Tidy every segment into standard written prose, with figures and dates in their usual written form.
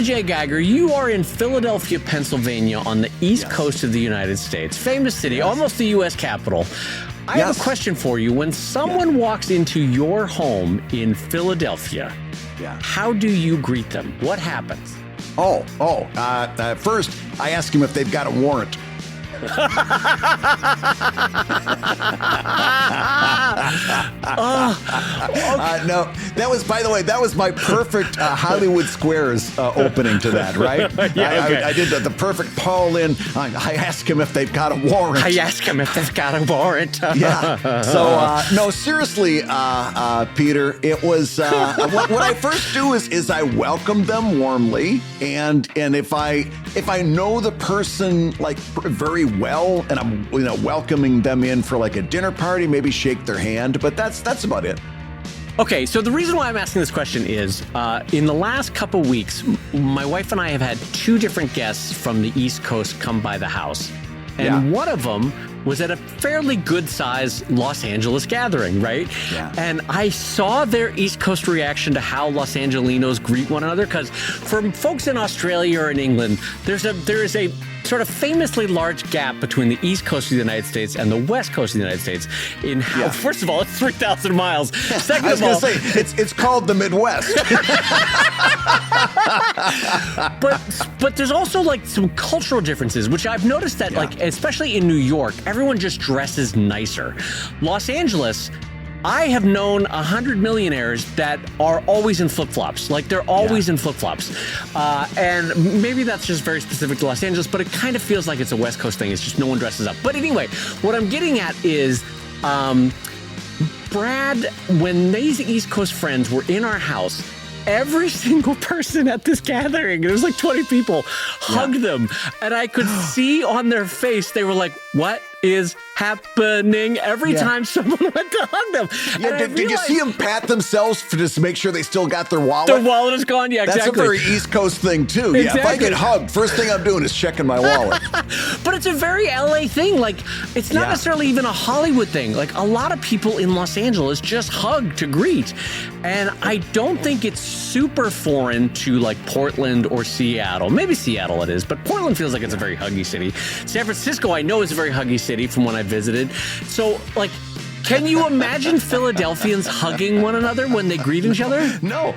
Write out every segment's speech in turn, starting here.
J. Geiger, you are in Philadelphia, Pennsylvania, on the east coast of the United States. Famous city, almost the U.S. Capital. I have a question for you. When someone walks into your home in Philadelphia, how do you greet them? What happens? First, I ask them if they've got a warrant. No, that was, by the way, that was my perfect Hollywood Squares opening to that, right? I did the perfect Paul in. I ask him if they've got a warrant. I ask him if they've got a warrant. So, no, seriously, Peter, it was, what I first do is I welcome them warmly. And if I know the person like very well, and I'm welcoming them in for like a dinner party, maybe shake their hand, but that's about it. Okay, so the reason why I'm asking this question is in the last couple weeks, my wife and I have had 2 different guests from the East Coast come by the house. And one of them was at a fairly good-sized Los Angeles gathering, right? Yeah. And I saw their East Coast reaction to how Los Angelinos greet one another, because for folks in Australia or in England, there is a sort of famously large gap between the East Coast of the United States and the West Coast of the United States in how, first of all, it's 3,000 miles. Second I was going to say, it's called the Midwest. But there's also like some cultural differences, which I've noticed that like, especially in New York, everyone just dresses nicer. Los Angeles, I have known 100 millionaires that are always in flip-flops. Like they're always in flip-flops. And maybe that's just very specific to Los Angeles, but it kind of feels like it's a West Coast thing. It's just no one dresses up. But anyway, what I'm getting at is Brad, when these East Coast friends were in our house, every single person at this gathering, there was like 20 people, hugged them. And I could see on their face, they were like, what is happening? Every time someone went to hug them. Yeah, did you see them pat themselves just to make sure they still got their wallet? Their wallet is gone, exactly. That's a very East Coast thing, too. Exactly. Yeah, if I get hugged, first thing I'm doing is checking my wallet. But it's a very LA thing. Like, it's not necessarily even a Hollywood thing. Like, a lot of people in Los Angeles just hug to greet. And I don't think it's super foreign to, like, Portland or Seattle. Maybe Seattle it is, but Portland feels like it's a very huggy city. San Francisco, I know, is a very huggy city from when I visited. So, like, can you imagine Philadelphians hugging one another when they greet each other? No,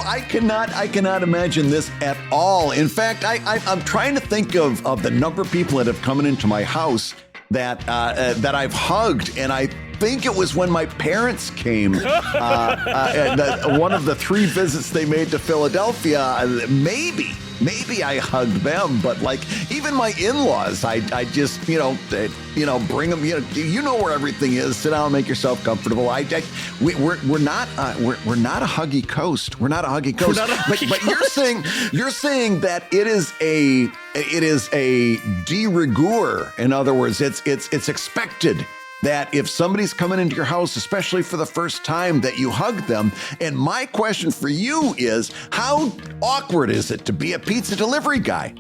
I cannot imagine this at all. In fact, I'm trying to think of the number of people that have come into my house that I've hugged, and I think it was when my parents came. One of the 3 visits they made to Philadelphia, maybe I hugged them, but like even my in-laws, I just bring them. You know where everything is. Sit down, and make yourself comfortable. We're not a huggy coast. We're not a huggy coast. But you're saying that it is a de rigueur. In other words, it's expected that if somebody's coming into your house, especially for the first time, that you hug them. And my question for you is, how awkward is it to be a pizza delivery guy?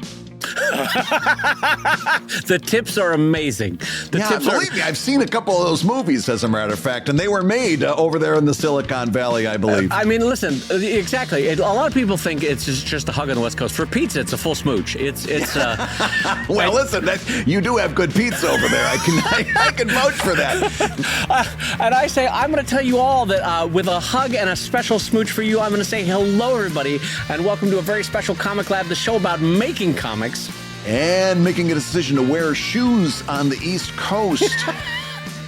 The tips are amazing. Believe me, I've seen a couple of those movies, as a matter of fact, and they were made over there in the Silicon Valley, I believe. I mean, listen, exactly. A lot of people think it's just a hug on the West Coast. For pizza, it's a full smooch. Well, listen, you do have good pizza over there. I can vouch for that. And I say, I'm going to tell you all that with a hug and a special smooch for you, I'm going to say hello, everybody, and welcome to a very special Comic Lab, the show about making comics. And making a decision to wear shoes on the East Coast.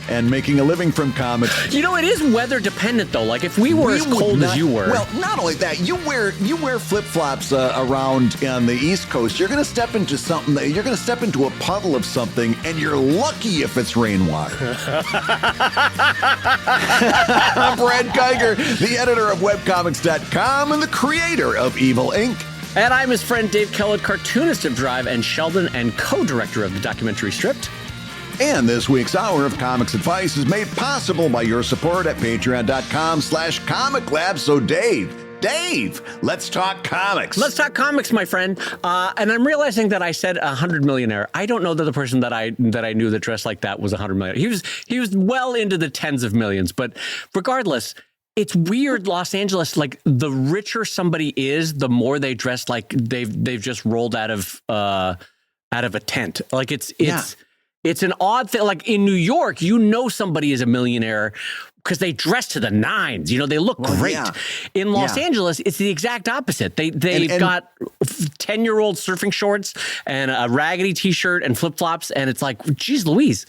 And making a living from comics. You know, it is weather dependent, though. Like, if we were as cold as you were. Well, not only that, you wear flip-flops around on the East Coast. You're going to step into something. You're going to step into a puddle of something, and you're lucky if it's rainwater. I'm Brad Geiger, the editor of webcomics.com and the creator of Evil Inc. And I'm his friend Dave Kellett, cartoonist of Drive and Sheldon and co-director of the documentary Stripped. And this week's Hour of Comics Advice is made possible by your support at patreon.com/comiclab. So Dave, let's talk comics. Let's talk comics, my friend. And I'm realizing that I said 100 millionaire. I don't know that the person that I knew that dressed like that was 100 million. He was well into the tens of millions. But regardless, It's weird, Los Angeles. Like the richer somebody is, the more they dress like they've just rolled out of a tent. Like it's an odd thing. Like in New York, somebody is a millionaire because they dress to the nines. They look great. Yeah. In Los Angeles, it's the exact opposite. They've got 10-year-old surfing shorts and a raggedy T-shirt and flip flops, and it's like, geez, Louise.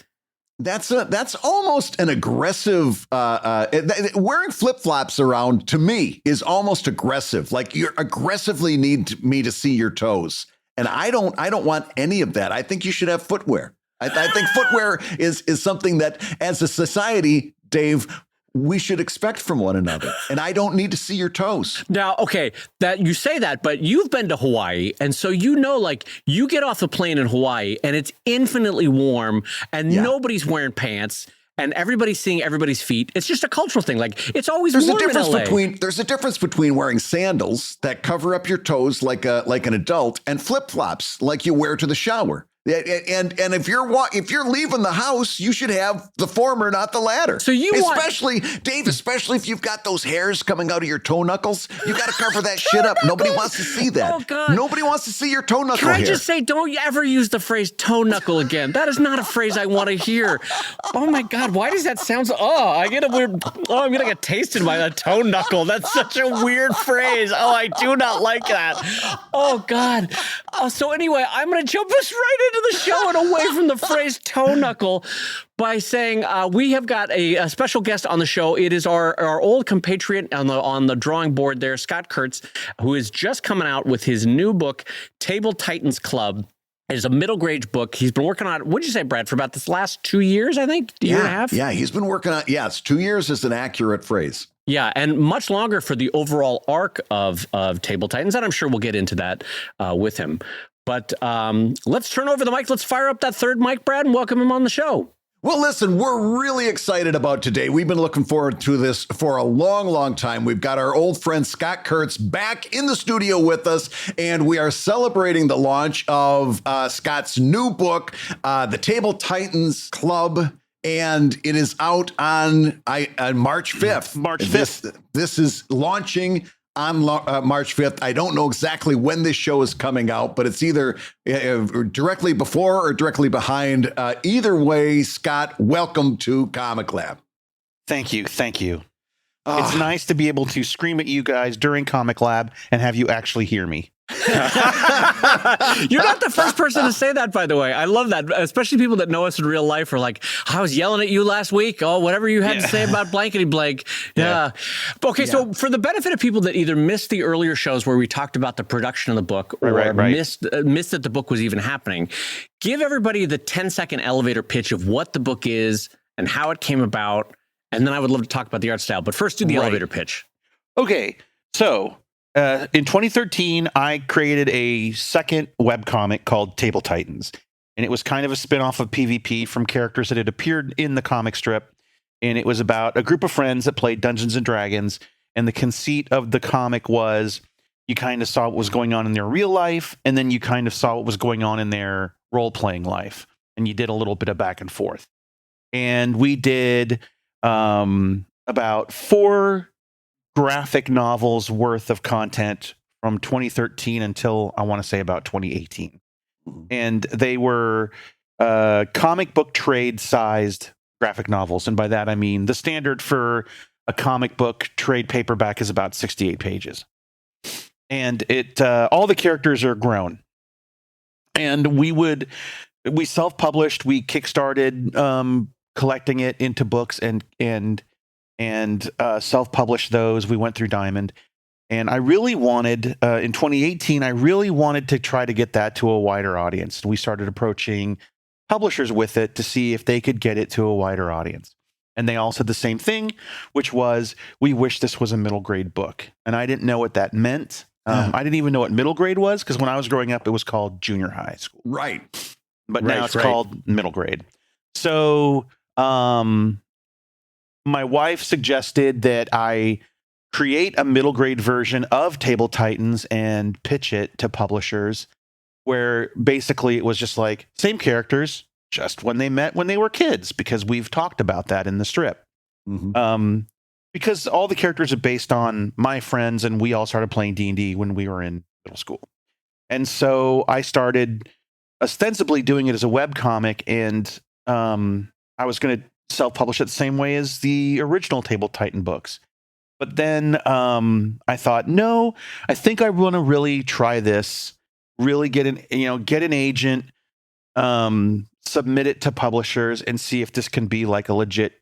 That's almost an aggressive. Wearing flip flops around to me is almost aggressive. Like you aggressively need me to see your toes, and I don't want any of that. I think you should have footwear. I think footwear is something that, as a society, Dave, we should expect from one another. And I don't need to see your toes. Now, okay, that you say that, but you've been to Hawaii. And so, like you get off the plane in Hawaii and it's infinitely warm and nobody's wearing pants and everybody's seeing everybody's feet. It's just a cultural thing. Like it's always warm in LA. There's a difference between wearing sandals that cover up your toes like an adult and flip-flops like you wear to the shower. And if you're leaving the house, you should have the former, not the latter. So especially if you've got those hairs coming out of your toe knuckles, you got to cover that shit up. Nobody wants to see that. Oh God. Nobody wants to see your toe knuckle hair. Can I just say, don't ever use the phrase toe knuckle again. That is not a phrase I want to hear. Oh my God, why does that sound so? I'm gonna get tasted by a toe knuckle. That's such a weird phrase. Oh, I do not like that. Oh God. So anyway, I'm gonna jump us right into the show and away from the phrase toe knuckle by saying we have got a special guest on the show. It is our old compatriot on the drawing board there, Scott Kurtz, who is just coming out with his new book, Table Titans Club. It is a middle grade book. He's been working on it, what'd you say, Brad, for about this last 2 years, I think? Year and a half? Yeah, he's been working on it's 2 years is an accurate phrase. Yeah, and much longer for the overall arc of Table Titans, and I'm sure we'll get into that with him. But let's turn over the mic. Let's fire up that third mic, Brad, and welcome him on the show. Well, listen, we're really excited about today. We've been looking forward to this for a long, long time. We've got our old friend Scott Kurtz back in the studio with us, and we are celebrating the launch of Scott's new book, The Table Titans Club. And it is out on March 5th. March 5th. This is launching on March 5th. I don't know exactly when this show is coming out, but it's either directly before or directly behind. Either way, Scott, welcome to Comic Lab. Thank you. It's nice to be able to scream at you guys during Comic Lab and have you actually hear me. You're not the first person to say that, by the way. I love that, especially people that know us in real life are like, I was yelling at you last week. Oh, whatever you had to say about blankety blank. Yeah. Okay, so for the benefit of people that either missed the earlier shows where we talked about the production of the book or missed that the book was even happening, give everybody the 10-second elevator pitch of what the book is and how it came about. And then I would love to talk about the art style. But first, do the elevator pitch. Okay, so in 2013, I created a second webcomic called Table Titans. And it was kind of a spinoff of PvP from characters that had appeared in the comic strip. And it was about a group of friends that played Dungeons and Dragons. And the conceit of the comic was you kind of saw what was going on in their real life. And then you kind of saw what was going on in their role-playing life. And you did a little bit of back and forth. And we did about 4 graphic novels worth of content from 2013 until I want to say about 2018. And they were comic book trade sized graphic novels. And by that, I mean the standard for a comic book trade paperback is about 68 pages. And all the characters are grown. And we self-published, we kickstarted collecting it into books and self-published those. We went through Diamond, and I really wanted in 2018. I really wanted to try to get that to a wider audience. We started approaching publishers with it to see if they could get it to a wider audience, and they all said the same thing, which was, "We wish this was a middle grade book." And I didn't know what that meant. I didn't even know what middle grade was, because when I was growing up, it was called junior high school, right? But now it's called middle grade. So my wife suggested that I create a middle grade version of Table Titans and pitch it to publishers, where basically it was just like same characters, just when they met when they were kids, because we've talked about that in the strip. because all the characters are based on my friends, and we all started playing D&D when we were in middle school. And so I started ostensibly doing it as a webcomic, and I was going to self-publish it the same way as the original Table Titan books. But then I thought, no, I think I want to really try this, really get an agent, submit it to publishers, and see if this can be like a legit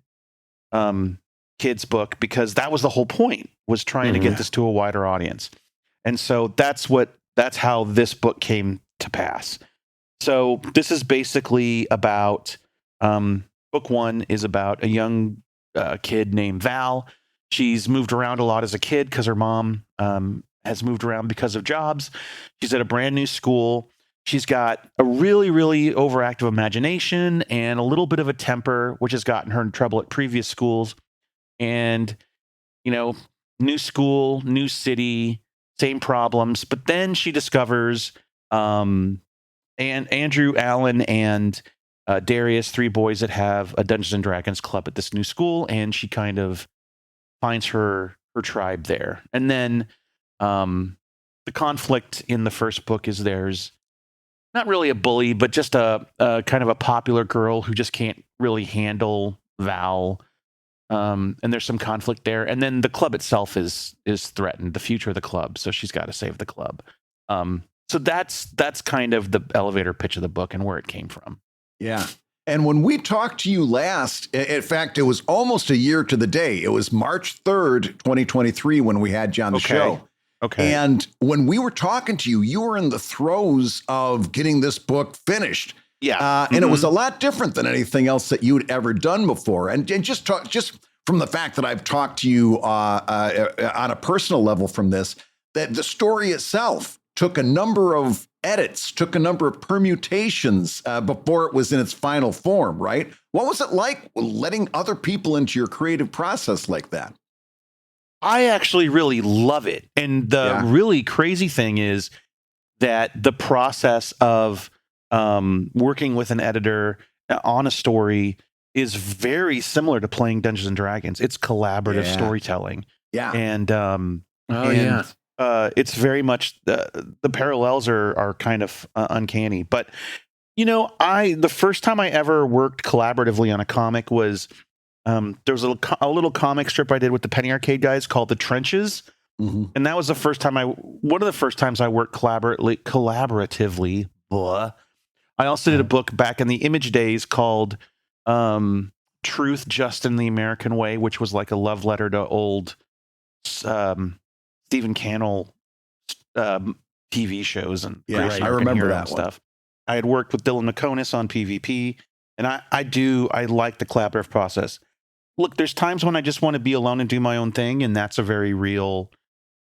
kids book, because that was the whole point, was trying to get this to a wider audience. And so that's how this book came to pass. So this is basically about book one is about a young kid named Val. She's moved around a lot as a kid because her mom has moved around because of jobs. She's at a brand new school. She's got a really, really overactive imagination and a little bit of a temper, which has gotten her in trouble at previous schools. And, new school, new city, same problems. But then she discovers and Andrew, Alan, and Darius, 3 boys that have a Dungeons and Dragons club at this new school, and she kind of finds her tribe there. And then the conflict in the first book is there's not really a bully, but just a kind of a popular girl who just can't really handle Val. And there's some conflict there. And then the club itself is threatened, the future of the club. So she's got to save the club. So that's kind of the elevator pitch of the book and where it came from. Yeah. And when we talked to you last, in fact, it was almost a year to the day. It was March 3rd, 2023, when we had you on the show. Okay. And when we were talking to you, you were in the throes of getting this book finished. Yeah. And it was a lot different than anything else that you'd ever done before. And just from the fact that I've talked to you on a personal level from this, that the story itself took a number of edits, took a number of permutations before it was in its final form, right? What was it like letting other people into your creative process like that? I actually really love it. And the really crazy thing is that the process of working with an editor on a story is very similar to playing Dungeons and Dragons. It's collaborative storytelling. Yeah. And it's very much the parallels are kind of uncanny. But the first time I ever worked collaboratively on a comic was there was a little comic strip I did with the Penny Arcade guys called The Trenches. And that was the first time one of the first times I worked collaboratively. Blah. I also did a book back in the Image days called Truth Just in the American Way, which was like a love letter to old Stephen Cannell TV shows and I remember that stuff. I had worked with Dylan McConis on PvP, and I like the collaborative process. Look, there's times when I just want to be alone and do my own thing, and that's a very real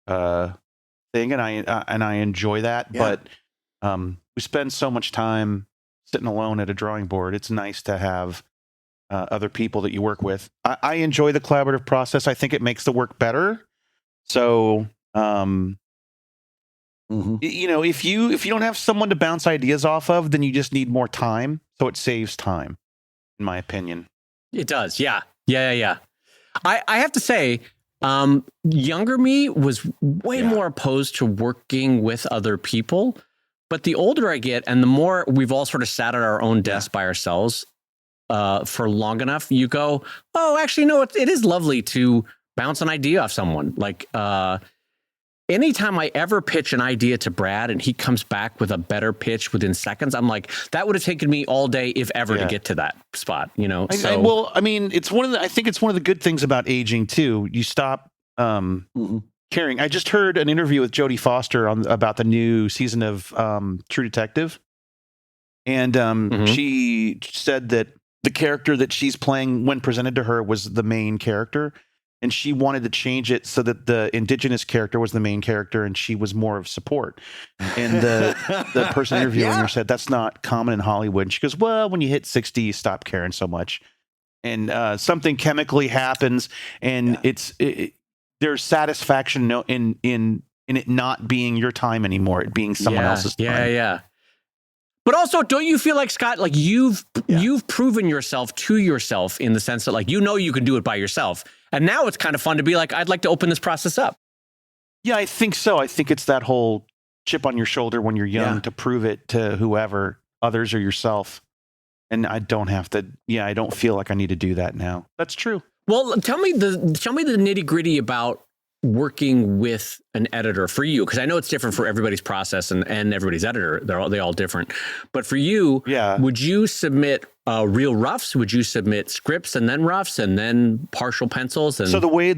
thing, and I enjoy that. Yeah. But we spend so much time sitting alone at a drawing board. It's nice to have other people that you work with. I enjoy the collaborative process. I think it makes the work better. So, if you don't have someone to bounce ideas off of, then you just need more time. So it saves time, in my opinion. It does. Yeah. I have to say, younger me was way more opposed to working with other people. But the older I get and the more we've all sort of sat at our own desk by ourselves for long enough, you go, oh, actually, no, it is lovely to bounce an idea off someone. Like anytime I ever pitch an idea to Brad and he comes back with a better pitch within seconds, I'm like, that would have taken me all day, if ever, to get to that spot, I think it's one of the good things about aging too. You stop caring. I just heard an interview with Jodie Foster about the new season of True Detective. And she said that the character that she's playing when presented to her was the main character. And she wanted to change it so that the indigenous character was the main character and she was more of support. And the person interviewing her said, that's not common in Hollywood. And she goes, well, when you hit 60, you stop caring so much. And something chemically happens, and there's satisfaction in it not being your time anymore, it being someone else's time. Yeah. But also, don't you feel like, Scott, like you've proven yourself to yourself in the sense that like, you can do it by yourself. And now it's kind of fun to be like, I'd like to open this process up. Yeah, I think so. I think it's that whole chip on your shoulder when you're young to prove it to whoever, others or yourself. And I don't have to, I don't feel like I need to do that now. That's true. Well, tell me the nitty gritty about working with an editor for you, because I know it's different for everybody's process and everybody's editor. They all different. But for you, would you submit real roughs? Would you submit scripts and then roughs and then partial pencils? And so the way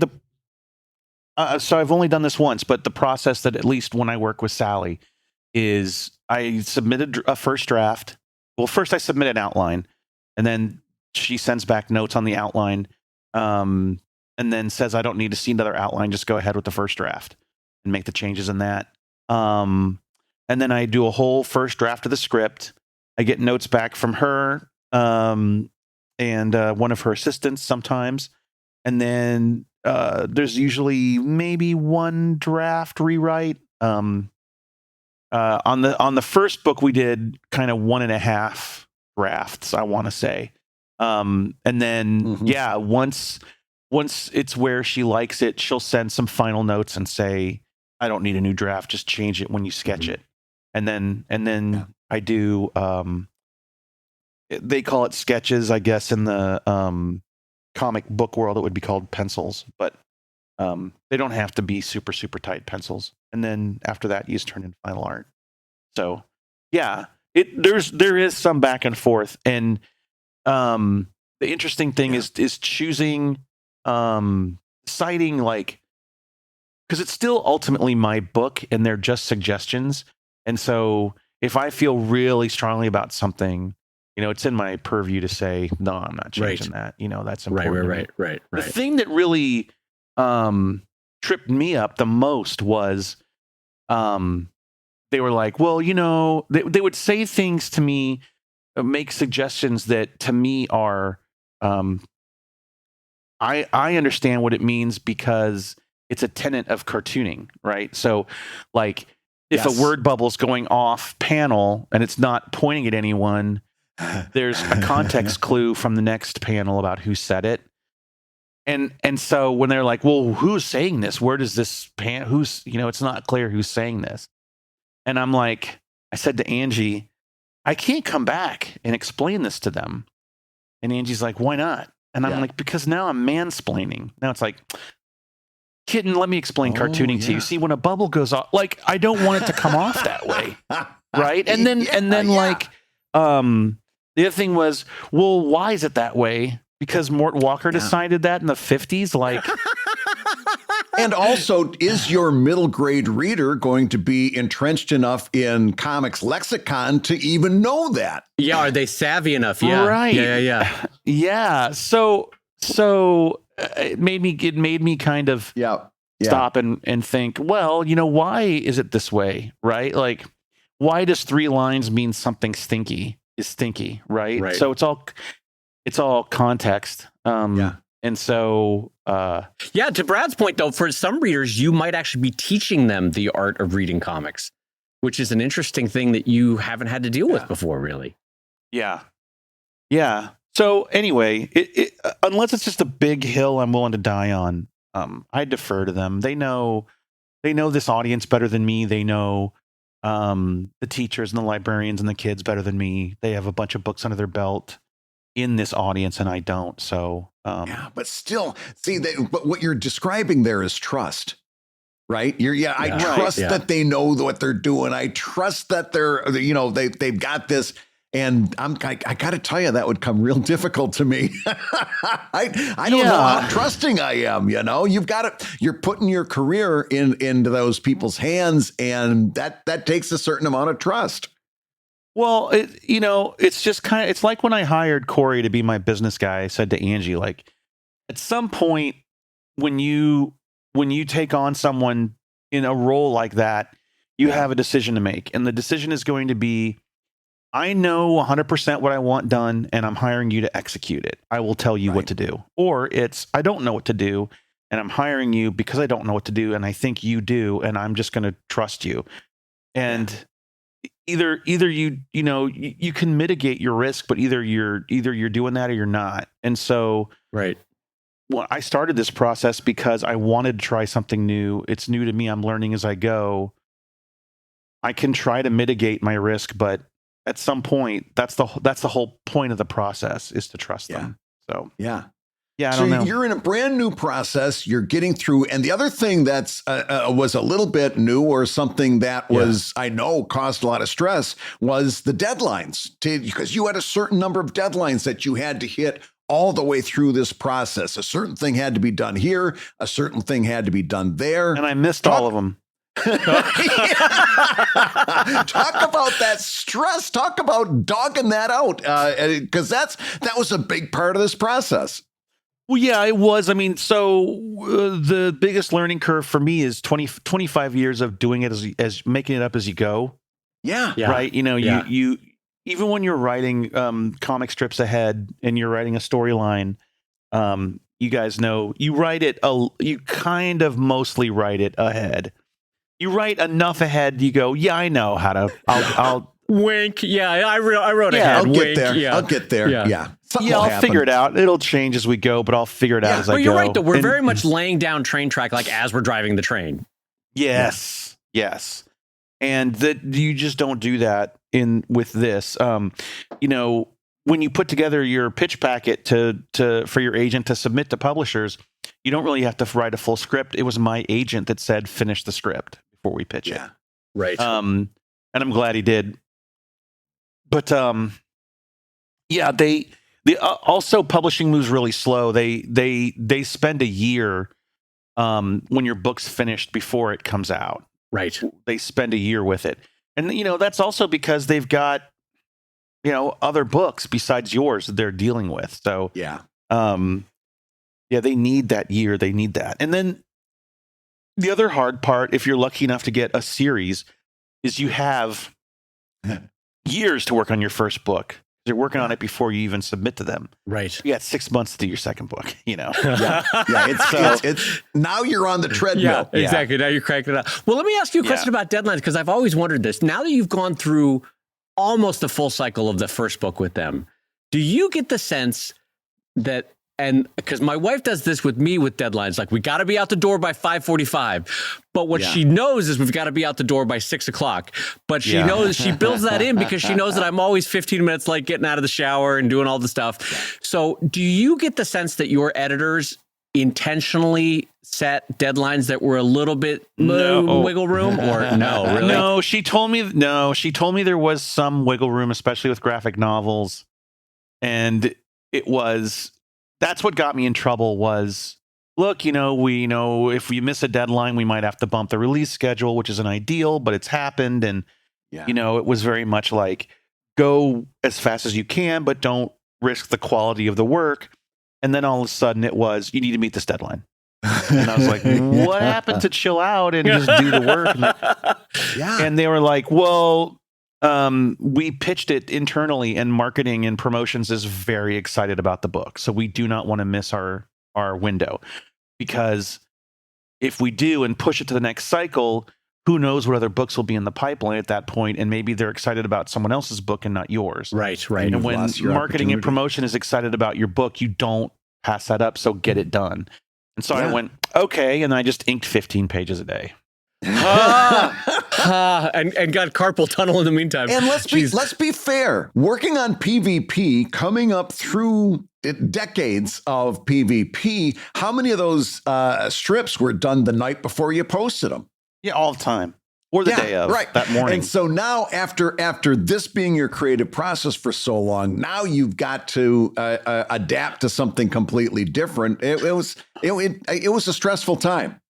so I've only done this once, but the process that at least when I work with Sally is I submitted a first draft. Well, first I submit an outline, and then she sends back notes on the outline. And then says, I don't need to see another outline. Just go ahead with the first draft and make the changes in that. And then I do a whole first draft of the script. I get notes back from her and one of her assistants sometimes. And then there's usually maybe one draft rewrite. On the first book, we did kind of 1.5 drafts, I want to say. And then, once it's where she likes it, she'll send some final notes and say, I don't need a new draft. Just change it when you sketch it. And then I do, they call it sketches, I guess, in the comic book world, it would be called pencils, but they don't have to be super, super tight pencils. And then after that, you just turn in final art. So there is some back and forth. And the interesting thing is choosing, citing, like, because it's still ultimately my book and they're just suggestions. And so if I feel really strongly about something, it's in my purview to say, no, I'm not changing that. That's important. Right. The thing that really tripped me up the most was they were like, well, they would say things to me, make suggestions that to me are I understand what it means because it's a tenet of cartooning, right? So like if a word bubble's going off panel and it's not pointing at anyone, there's a context clue from the next panel about who said it. And so when they're like, well, who's saying this? Where does this who's, it's not clear who's saying this. And I'm like, I said to Angie, I can't come back and explain this to them. And Angie's like, why not? And I'm like, because now I'm mansplaining. Now it's like, kitten, let me explain cartooning to you. See, when a bubble goes off, like, I don't want it to come off that way. Right. And then like, the other thing was, well, why is it that way? Because Mort Walker decided that in the 50s, like. And also, is your middle grade reader going to be entrenched enough in comics lexicon to even know that? Yeah, are they savvy enough? Yeah, right. Yeah. So it made me kind of stop and think. Well, why is it this way, right? Like, why does 3 lines mean something stinky is stinky, right? So it's all context. And so, to Brad's point, though, for some readers, you might actually be teaching them the art of reading comics, which is an interesting thing that you haven't had to deal with before, really. Yeah. So anyway, unless it's just a big hill I'm willing to die on, I defer to them. They know this audience better than me. They know the teachers and the librarians and the kids better than me. They have a bunch of books under their belt in this audience, and I don't. So but still, see, but what you're describing there is trust, right? I trust that they know what they're doing. I trust that they've got this. And I got to tell you, that would come real difficult to me. I don't know how trusting I am. You're putting your career into those people's hands, and that takes a certain amount of trust. Well, it's just it's like when I hired Corey to be my business guy. I said to Angie, like, at some point when you take on someone in a role like that, you have a decision to make, and the decision is going to be, I know 100% what I want done, and I'm hiring you to execute it. I will tell you what to do. Or it's, I don't know what to do, and I'm hiring you because I don't know what to do, and I think you do, and I'm just going to trust you. And either you can mitigate your risk, but either you're doing that or you're not. And so right. Well, I started this process because I wanted to try something new. It's new to me. I'm learning as I go. I can try to mitigate my risk, but at some point, that's the whole point of the process, is to trust them. So yeah. I don't know. You're in a brand new process. You're getting through, and the other thing that's was a little bit new, or something that was I know caused a lot of stress, was the deadlines. Because you had a certain number of deadlines that you had to hit all the way through this process. A certain thing had to be done here. A certain thing had to be done there. And I missed all of them. Talk about that stress. Talk about dogging that out. Because that was a big part of this process. Well, yeah, it was. I mean, so the biggest learning curve for me is 25 years of doing it as making it up as you go. Yeah. Right. You even when you're writing comic strips ahead and you're writing a storyline, you guys know you write it. You kind of mostly write it ahead. You write enough ahead. You go, yeah, I know how to. I'll wink. Yeah, I wrote ahead. I'll wink, get there. Yeah. I'll get there. Yeah. I'll figure it out. It'll change as we go, but I'll figure it out as I go. You're right, though. We're very much laying down train track, like as we're driving the train. Yes. And that you just don't do that with this. When you put together your pitch packet for your agent to submit to publishers, you don't really have to write a full script. It was my agent that said, finish the script before we pitch it. Right. And I'm glad he did. But they also, publishing moves really slow. They spend a year when your book's finished before it comes out. Right. They spend a year with it. And, that's also because they've got, other books besides yours that they're dealing with. So, they need that year. They need that. And then the other hard part, if you're lucky enough to get a series, is you have years to work on your first book. You're working on it before you even submit to them. Right. You got 6 months to do your second book, It's now you're on the treadmill. Yeah, exactly. Now you're cranking it out. Well, let me ask you a question about deadlines, because I've always wondered this. Now that you've gone through almost the full cycle of the first book with them, do you get the sense that, and because my wife does this with me with deadlines, like we got to be out the door by 5:45, but what she knows is we've got to be out the door by 6 o'clock. But she knows, she builds that in because she knows that I'm always 15 minutes late getting out of the shower and doing all the stuff. So do you get the sense that your editors intentionally set deadlines that were a little bit wiggle room, or no? Really? No, she told me there was some wiggle room, especially with graphic novels, and that's what got me in trouble. Was, look, we know if we miss a deadline, we might have to bump the release schedule, which isn't ideal, but it's happened. And, it was very much like, go as fast as you can, but don't risk the quality of the work. And then all of a sudden it was, you need to meet this deadline. And I was like, what happened to chill out and just do the work? And they were like, well, we pitched it internally, and marketing and promotions is very excited about the book. So we do not want to miss our window, because if we do and push it to the next cycle, who knows what other books will be in the pipeline at that point, and maybe they're excited about someone else's book and not yours. Right. And when marketing and promotion is excited about your book, you don't pass that up. So get it done. And so I went, okay, and I just inked 15 pages a day. And got carpal tunnel in the meantime. And let's be fair. Working on PvP, coming up through decades of PvP, how many of those strips were done the night before you posted them? Yeah, all the time. Or the day of, that morning. And so now, after this being your creative process for so long, now you've got to adapt to something completely different. It was a stressful time.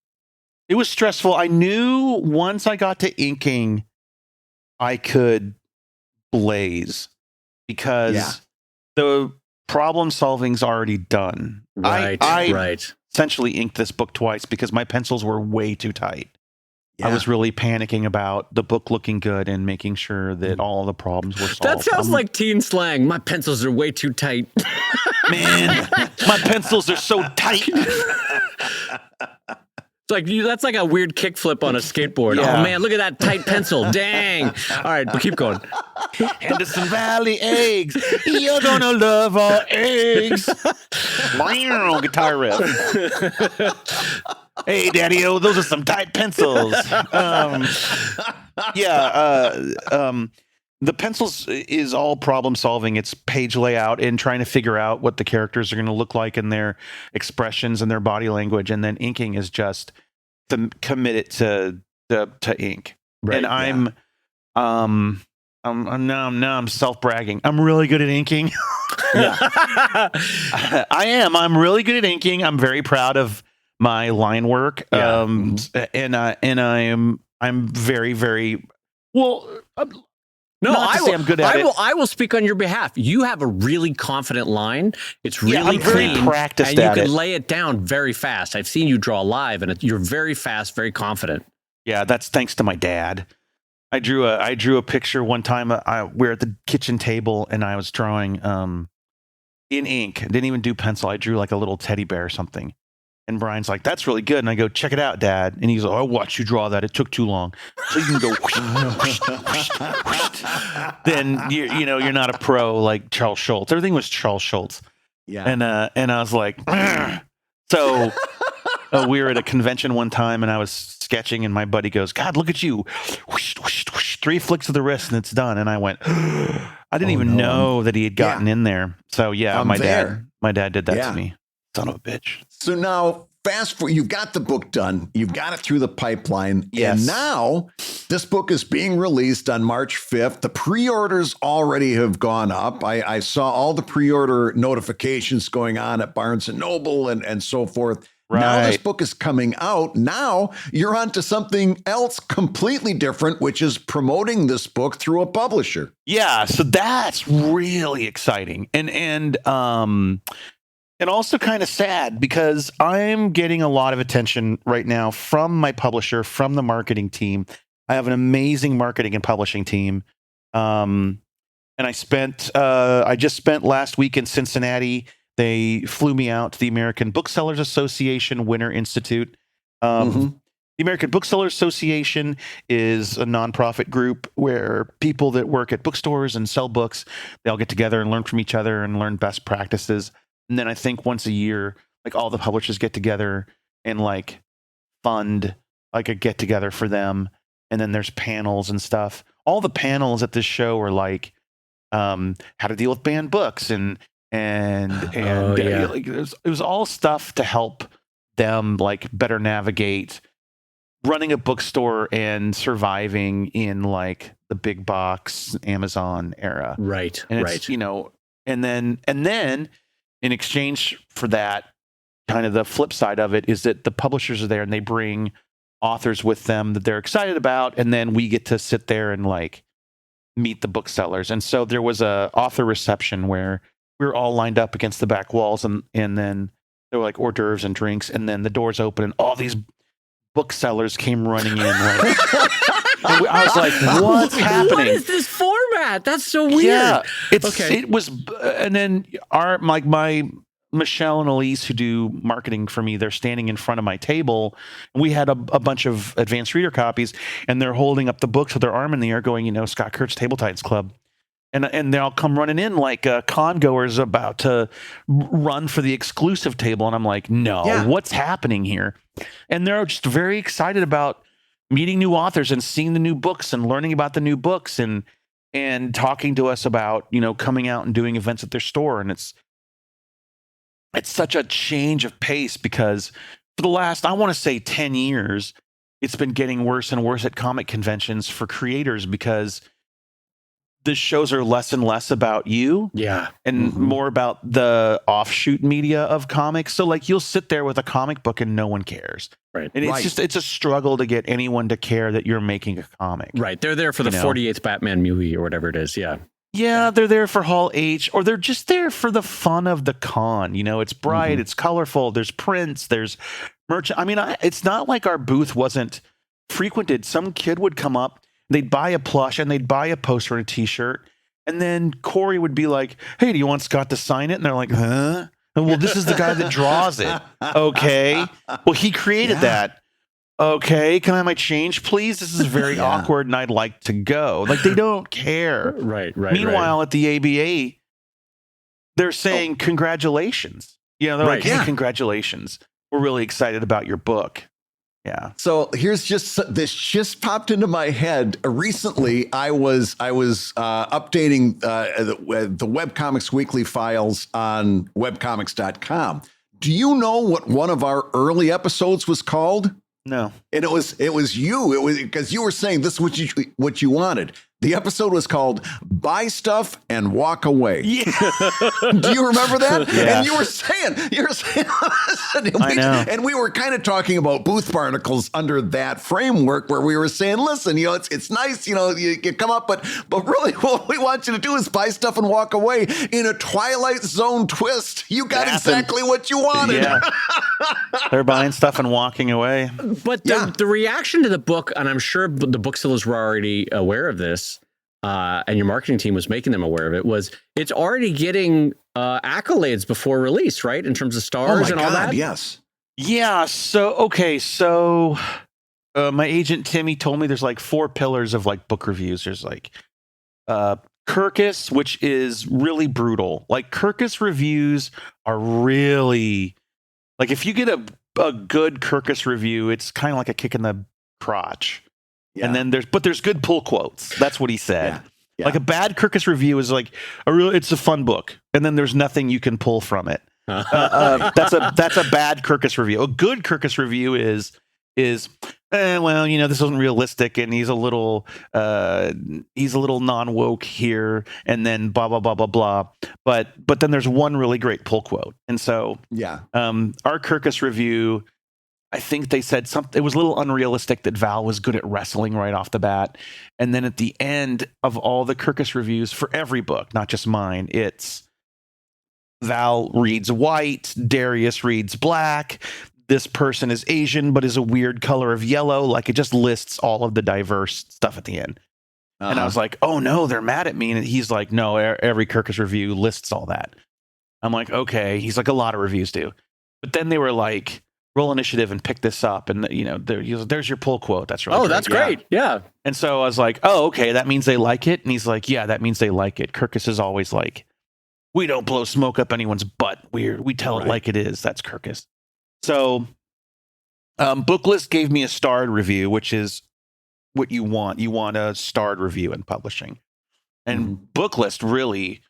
It was stressful. I knew once I got to inking, I could blaze, because the problem solving's already done. I essentially inked this book twice because my pencils were way too tight. I was really panicking about the book looking good and making sure that all the problems were solved. That sounds like teen slang. My pencils are way too tight. Man, my pencils are so tight. like that's like a weird kickflip on a skateboard. Yeah. Oh man, look at that tight pencil. Dang. All right, but keep going. Henderson Valley eggs. You're gonna love our eggs. Guitar riff. Hey, Daddy-O, those are some tight pencils. The pencils is all problem solving. It's page layout and trying to figure out what the characters are going to look like and their expressions and their body language. And then inking is just commit it to ink. Right, and I'm self-bragging. I'm really good at inking. I am. I'm really good at inking. I'm very proud of my line work. And I'm very, very well. No, I'm good at it. I will speak on your behalf. You have a really confident line. It's really I'm very clean, practiced and at you it. can lay it down very fast. I've seen you draw live, and you're very fast, very confident. Yeah, that's thanks to my dad. I drew a picture one time. We're at the kitchen table, and I was drawing in ink. I didn't even do pencil. I drew like a little teddy bear or something. And Brian's like, "That's really good." And I go, "Check it out, Dad." And he's like, "I'll watch you draw that. It took too long." So you can go. Whoosh, whoosh, whoosh, whoosh. Then you're not a pro like Charles Schultz. Everything was Charles Schultz. Yeah. And I was like, "Argh." So we were at a convention one time, and I was sketching, and my buddy goes, "God, look at you! Whoosh, whoosh, whoosh, 3 flicks of the wrist, and it's done." And I went, I didn't even know that he had gotten in there. So yeah, my dad did that to me. Son of a bitch. So now, fast forward, you've got the book done. You've got it through the pipeline. Yes. And now this book is being released on March 5th. The pre-orders already have gone up. I saw all the pre-order notifications going on at Barnes & Noble and so forth. Right. Now this book is coming out. Now you're on to something else completely different, which is promoting this book through a publisher. Yeah, so that's really exciting. And also kind of sad because I'm getting a lot of attention right now from my publisher, from the marketing team. I have an amazing marketing and publishing team. And I just spent last week in Cincinnati. They flew me out to the American Booksellers Association Winter Institute. The American Booksellers Association is a nonprofit group where people that work at bookstores and sell books, they all get together and learn from each other and learn best practices. And then I think once a year, like all the publishers get together and like fund like a get together for them. And then there's panels and stuff. All the panels at this show are like how to deal with banned books and like, it was all stuff to help them like better navigate running a bookstore and surviving in like the big box Amazon era. Right. And it's, and then in exchange for that, kind of the flip side of it is that the publishers are there and they bring authors with them that they're excited about. And then we get to sit there and like meet the booksellers. And so there was a author reception where we were all lined up against the back walls and then there were like hors d'oeuvres and drinks. And then the doors open and all these booksellers came running in. Like, and I was like, what's happening? What is this format? That's so weird. Yeah, it was, and then my Michelle and Elise, who do marketing for me, they're standing in front of my table, and we had a bunch of advanced reader copies, and they're holding up the books with their arm in the air, going, Scott Kurtz Table Titans Club, and they all come running in like con goers about to run for the exclusive table, and I'm like, no, what's happening here? And they're just very excited about meeting new authors and seeing the new books and learning about the new books and talking to us about, coming out and doing events at their store. And it's such a change of pace because for the last, I want to say 10 years, it's been getting worse and worse at comic conventions for creators because the shows are less and less about you. Yeah. And more about the offshoot media of comics. So like you'll sit there with a comic book and no one cares. Right. And it's a struggle to get anyone to care that you're making a comic. Right. They're there for the 48th Batman movie or whatever it is. Yeah. Yeah, they're there for Hall H, or they're just there for the fun of the con. It's bright, it's colorful, there's prints, there's merch. I mean, it's not like our booth wasn't frequented. Some kid would come up, they'd buy a plush, and they'd buy a poster and a t-shirt, and then Corey would be like, "Hey, do you want Scott to sign it?" And they're like, "Huh?" And, well, this is the guy that draws it. Okay. Well, he created that. okay, can I have my change, please? This is very awkward, and I'd like to go. Like, they don't care. Right. Meanwhile, at the ABA, they're saying congratulations. They're like, hey, congratulations. We're really excited about your book. Yeah. So here's this just popped into my head. Recently, I was updating the Webcomics Weekly files on webcomics.com. Do you know what one of our early episodes was called? No. And it was you. It was because you were saying this is what you wanted. The episode was called "Buy Stuff and Walk Away." Yeah. Do you remember that? Yeah. And you were saying, I know. And we were kind of talking about booth barnacles under that framework, where we were saying, listen, it's nice, you come up, but really what we want you to do is buy stuff and walk away in a Twilight Zone twist. You got exactly what you wanted. Yeah. They're buying stuff and walking away. But the reaction to the book, and I'm sure the booksellers were already aware of this, and your marketing team was making them aware of it, was it's already getting accolades before release, right? In terms of stars and all that? Yes. Yeah. So my agent, Timmy, told me there's like 4 pillars of like book reviews. There's like Kirkus, which is really brutal. Like, Kirkus reviews are really, like, if you get a good Kirkus review, it's kind of like a kick in the crotch. Yeah. And then there's good pull quotes. That's what he said. Yeah. Yeah. Like, a bad Kirkus review is like it's a fun book, and then there's nothing you can pull from it. That's a bad Kirkus review. A good Kirkus review is this isn't realistic, and he's a little non-woke here, and then blah blah blah blah blah. But then there's one really great pull quote, and so our Kirkus review, I think they said something. It was a little unrealistic that Val was good at wrestling right off the bat, and then at the end of all the Kirkus reviews for every book, not just mine, it's Val reads white, Darius reads black. This person is Asian, but is a weird color of yellow. Like, it just lists all of the diverse stuff at the end. Uh-huh. And I was like, oh no, they're mad at me. And he's like, no, every Kirkus review lists all that. I'm like, okay. He's like, a lot of reviews do. But then they were like, roll initiative and pick this up. And, there's your pull quote. That's really great. That's great. Yeah. And so I was like, oh, okay. That means they like it. And he's like, yeah, that means they like it. Kirkus is always like, we don't blow smoke up anyone's butt. We tell it like it is. That's Kirkus. So, Booklist gave me a starred review, which is what you want. You want a starred review in publishing. And Booklist really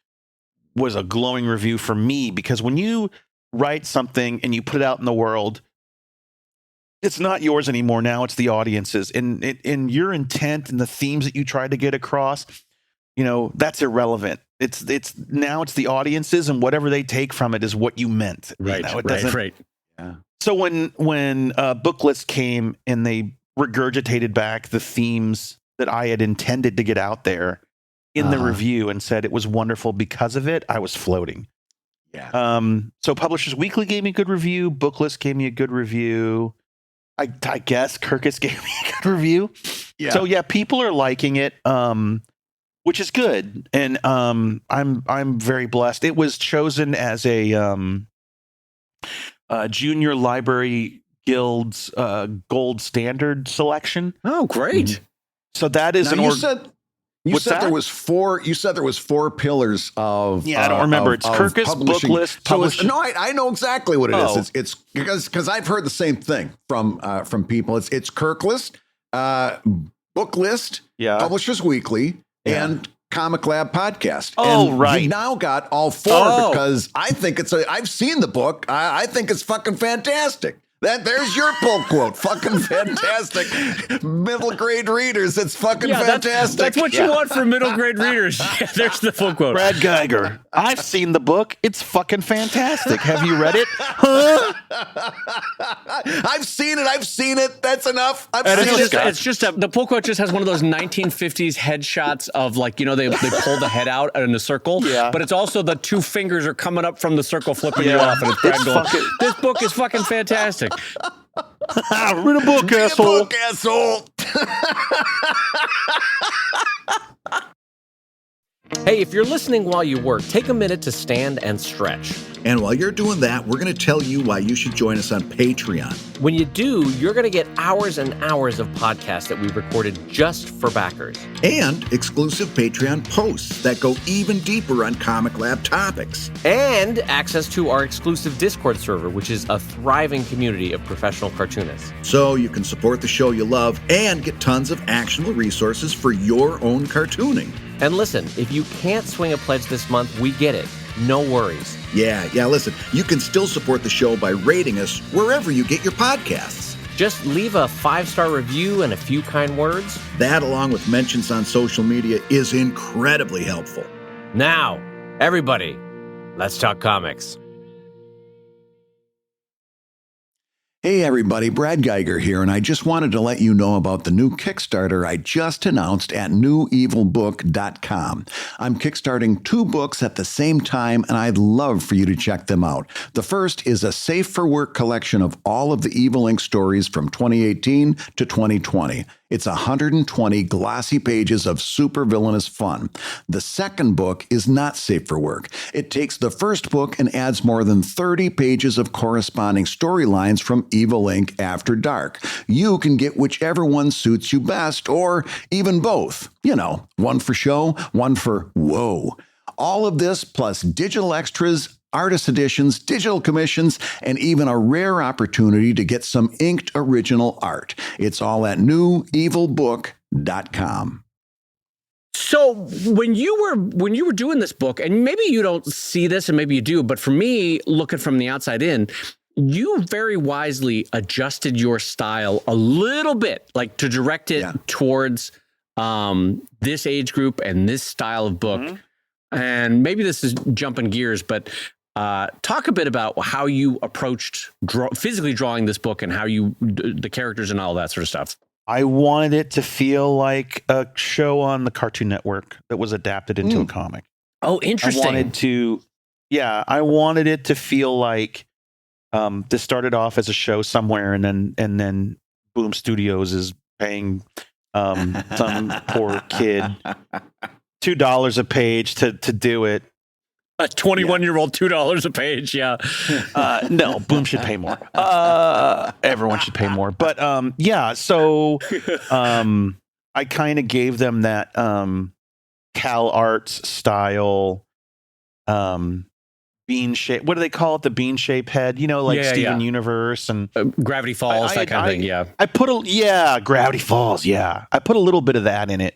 was a glowing review for me, because when you write something and you put it out in the world, it's not yours anymore. Now it's the audience's. And your intent and the themes that you tried to get across, that's irrelevant. It's now it's the audience's, and whatever they take from it is what you meant. Right. Right. Yeah. So when Booklist came and they regurgitated back the themes that I had intended to get out there in the review and said it was wonderful because of it, I was floating. Yeah. So Publishers Weekly gave me a good review. Booklist gave me a good review. I guess Kirkus gave me a good review. Yeah. So yeah, people are liking it, which is good, and I'm very blessed. It was chosen as a Junior Library Guild's gold standard selection. Oh, great! So that is now You said there was 4. You said there was 4 pillars of. Yeah, I don't remember. It's Kirkus, Booklist, publishing. No, I know exactly what it is. It's because I've heard the same thing from people. It's Kirklist, Booklist, Publishers Weekly, and Comic Lab Podcast. Oh, and right. You now got all 4 because I think I've seen the book. I think it's fucking fantastic. There's your pull quote. Fucking fantastic. Middle grade readers. It's fucking fantastic. That's what you want for middle grade readers. Yeah, there's the full quote. Brad Geiger. I've seen the book. It's fucking fantastic. Have you read it? Huh? I've seen it. That's enough. It's just the pull quote just has one of those 1950s headshots of they pull the head out in a circle. Yeah. But it's also the 2 fingers are coming up from the circle, flipping you off, and it's Brad going, this book is fucking fantastic. Read a book, asshole. Hey, if you're listening while you work, take a minute to stand and stretch. And while you're doing that, we're going to tell you why you should join us on Patreon. When you do, you're going to get hours and hours of podcasts that we've recorded just for backers. And exclusive Patreon posts that go even deeper on Comic Lab topics. And access to our exclusive Discord server, which is a thriving community of professional cartoonists. So you can support the show you love and get tons of actionable resources for your own cartooning. And listen, if you can't swing a pledge this month, we get it. No worries. Yeah, listen, you can still support the show by rating us wherever you get your podcasts. Just leave a 5-star review and a few kind words. That, along with mentions on social media, is incredibly helpful. Now, everybody, let's talk comics. Hey everybody, Brad Geiger here, and I just wanted to let you know about the new Kickstarter I just announced at newevilbook.com. I'm kickstarting 2 books at the same time, and I'd love for you to check them out. The first is a Safe for Work collection of all of the Evil Inc. stories from 2018 to 2020. It's 120 glossy pages of super villainous fun. The second book is not safe for work. It takes the first book and adds more than 30 pages of corresponding storylines from Evil Inc. After Dark. You can get whichever one suits you best, or even both. You know, one for show, one for whoa. All of this plus digital extras, artist editions, digital commissions, and even a rare opportunity to get some inked original art. It's all at newevilbook.com. So when you were doing this book, and maybe you don't see this and maybe you do, but for me, looking from the outside in, you very wisely adjusted your style a little bit, like to direct it towards this age group and this style of book. Mm-hmm. And maybe this is jumping gears, but talk a bit about how you approached physically drawing this book and how you the characters and all that sort of stuff. I wanted it to feel like a show on the Cartoon Network that was adapted into a comic. Oh, interesting. I wanted it to feel like this started off as a show somewhere, and then Boom Studios is paying some poor kid $2 a page to do it. A 21-year-old $2 a page, yeah. No, Boom should pay more. Everyone should pay more. But so I kind of gave them that Cal Arts style bean shape. What do they call it? The bean shape head, like Steven Universe and Gravity Falls, that kind of thing. Yeah. I put Gravity Falls. Yeah. I put a little bit of that in it.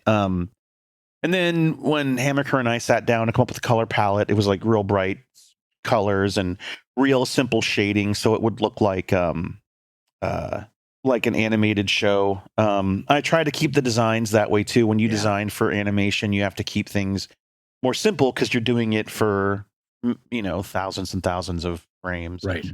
And then when Hammaker and I sat down to come up with a color palette, it was like real bright colors and real simple shading, so it would look like an animated show. I try to keep the designs that way too. When you design for animation, you have to keep things more simple because you're doing it for thousands and thousands of frames. Right.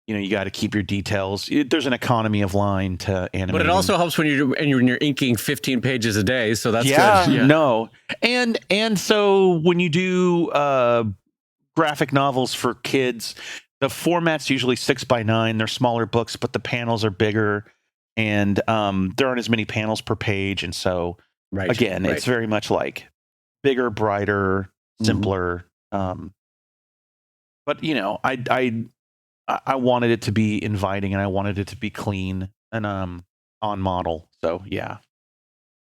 You got to keep your details. There's an economy of line to animate. But it also helps when you're inking 15 pages a day. So that's good. Yeah. No. And so when you do graphic novels for kids, the format's usually 6x9. They're smaller books, but the panels are bigger, and there aren't as many panels per page. And so it's very much like bigger, brighter, simpler. But I wanted it to be inviting, and I wanted it to be clean and on model. So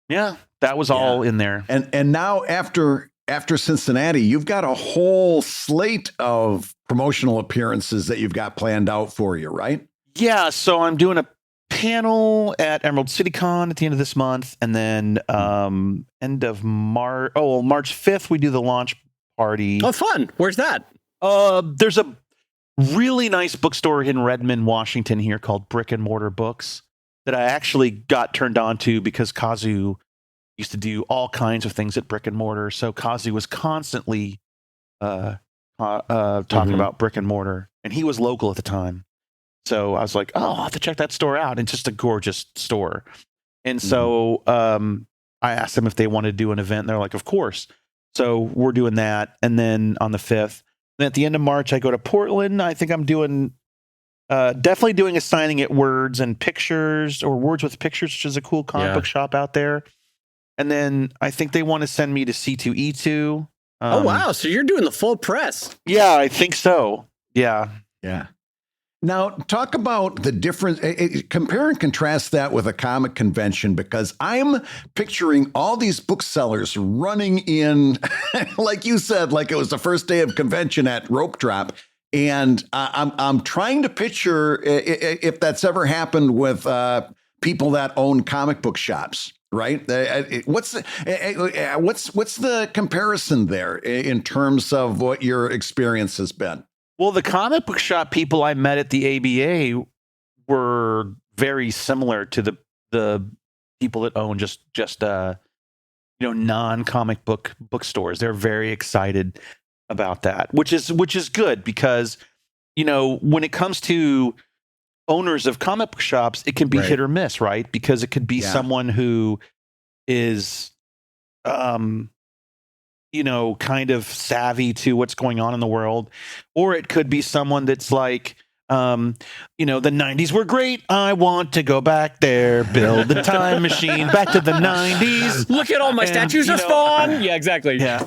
that was all in there. And now after Cincinnati, you've got a whole slate of promotional appearances that you've got planned out for you, right? Yeah. So I'm doing a panel at Emerald City Con at the end of this month, and then end of March. March 5th we do the launch party. Oh, fun! Where's that? There's a really nice bookstore in Redmond, Washington here called Brick and Mortar Books that I actually got turned on to because Kazu used to do all kinds of things at Brick and Mortar. So Kazu was constantly talking about Brick and Mortar, and he was local at the time. So I was like, I'll have to check that store out. And it's just a gorgeous store. And so I asked them if they wanted to do an event. And they're like, of course. So we're doing that. And then on the 5th, then at the end of March, I go to Portland. I think I'm doing definitely doing a signing at Words and Pictures, or Words with Pictures, which is a cool comic book shop out there. And then I think they want to send me to C2E2. Oh, wow. So you're doing the full press. Yeah, I think so. Yeah. Yeah. Now, talk about the difference. Compare and contrast that with a comic convention, because I'm picturing all these booksellers running in, like you said, like it was the first day of convention at Rope Drop. And I'm trying to picture if that's ever happened with people that own comic book shops, right? What's the comparison there in terms of what your experience has been? Well, the comic book shop people I met at the ABA were very similar to the people that own just non-comic book bookstores. They're very excited about that, which is good because, when it comes to owners of comic book shops, it can be hit or miss, right? Because it could be someone who is kind of savvy to what's going on in the world, or it could be someone that's like, the 90s were great. I want to go back there, build the time machine back to the 90s. Look at all my statues of Spawn. Yeah, exactly. Yeah.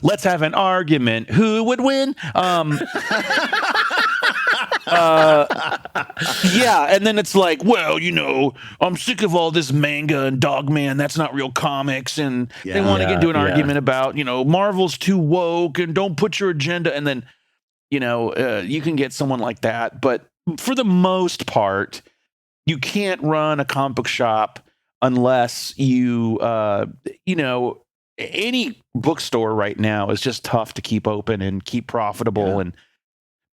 Let's have an argument. Who would win? And then it's like, well, I'm sick of all this manga and Dogman. That's not real comics. And they want to get into an argument about, Marvel's too woke and don't put your agenda. And then, you can get someone like that. But for the most part, you can't run a comic book shop unless you, any bookstore right now is just tough to keep open and keep profitable.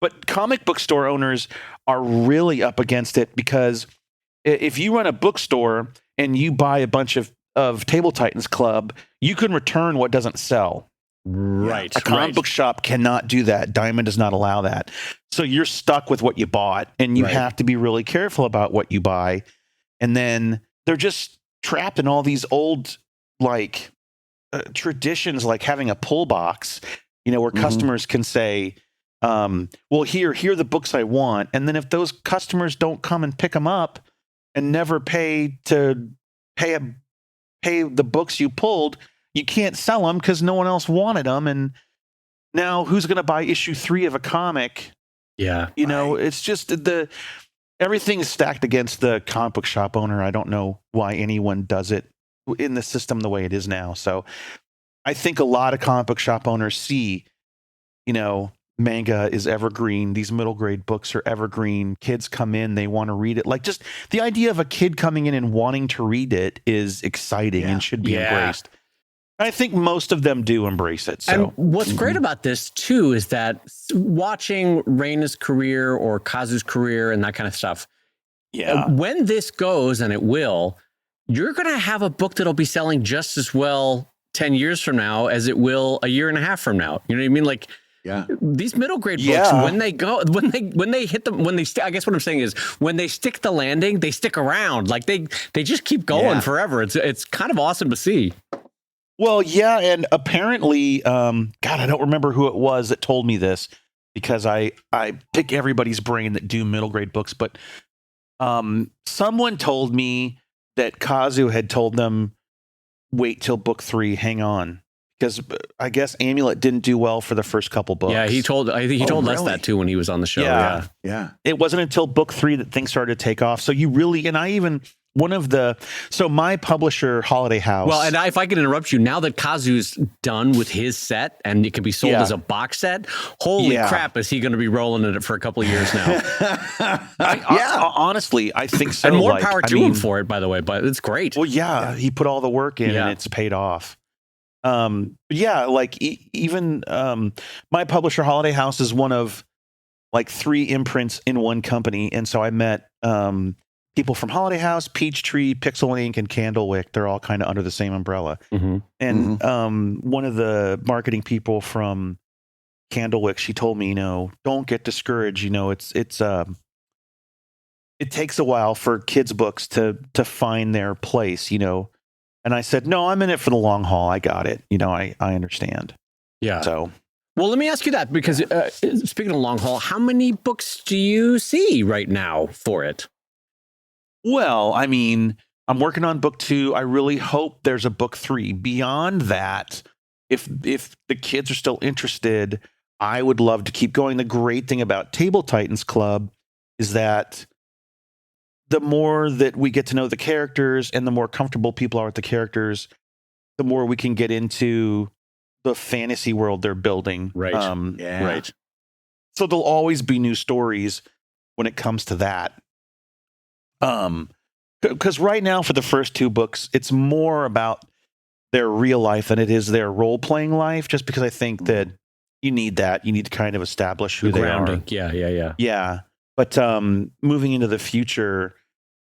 But comic book store owners are really up against it, because if you run a bookstore and you buy a bunch of Table Titans Club, you can return what doesn't sell. Right. A comic book shop cannot do that. Diamond does not allow that. So you're stuck with what you bought, and you have to be really careful about what you buy. And then they're just trapped in all these old traditions, like having a pull box, where customers can say, well, here are the books I want. And then if those customers don't come and pick them up and never pay the books you pulled, you can't sell them because no one else wanted them. And now who's going to buy issue 3 of a comic? Yeah. It's just everything's stacked against the comic book shop owner. I don't know why anyone does it in the system the way it is now. So I think a lot of comic book shop owners see, manga is evergreen. These middle grade books are evergreen. Kids come in, they want to read it. Like, just the idea of a kid coming in and wanting to read it is exciting and should be embraced. I think most of them do embrace it. So. And what's great about this too is that watching Reina's career or Kazu's career and that kind of stuff, when this goes, and it will, you're going to have a book that'll be selling just as well 10 years from now as it will a year and a half from now. You know what I mean? Like, these middle grade books, when they hit them, I guess what I'm saying is, when they stick the landing, they stick around. Like they just keep going forever. It's kind of awesome to see. Well, yeah, and apparently, God, I don't remember who it was that told me this, because I pick everybody's brain that do middle grade books, but someone told me that Kazu had told them, wait till book 3, hang on. Because I guess Amulet didn't do well for the first couple books. Yeah, he told us that too when he was on the show. Yeah. It wasn't until book 3 that things started to take off. So my publisher, Holiday House. Well, and if I could interrupt you, now that Kazu's done with his set and it can be sold as a box set, holy crap, is he going to be rolling in it for a couple of years now? Honestly, I think so. And more power to him for it, by the way, but it's great. Well, he put all the work in and it's paid off. Even my publisher, Holiday House, is one of 3 imprints in one company. And so I met people from Holiday House, Peachtree, Pixel Ink, and Candlewick. They're all kind of under the same umbrella. And one of the marketing people from Candlewick, she told me, don't get discouraged. It takes a while for kids' books to find their place, And I said, no, I'm in it for the long haul. I got it. I understand. Yeah. So, well, let me ask you that, because speaking of long haul, how many books do you see right now for it? Well, I mean, I'm working on book 2. I really hope there's a book 3. Beyond that, if the kids are still interested, I would love to keep going. The great thing about Table Titans Club is that the more that we get to know the characters and the more comfortable people are with the characters, the more we can get into the fantasy world they're building. Right. Right. So there'll always be new stories when it comes to that. Because right now for the first 2 books, it's more about their real life than it is their role-playing life, just because I think that you need that. You need to kind of establish who they are. Yeah. But moving into the future,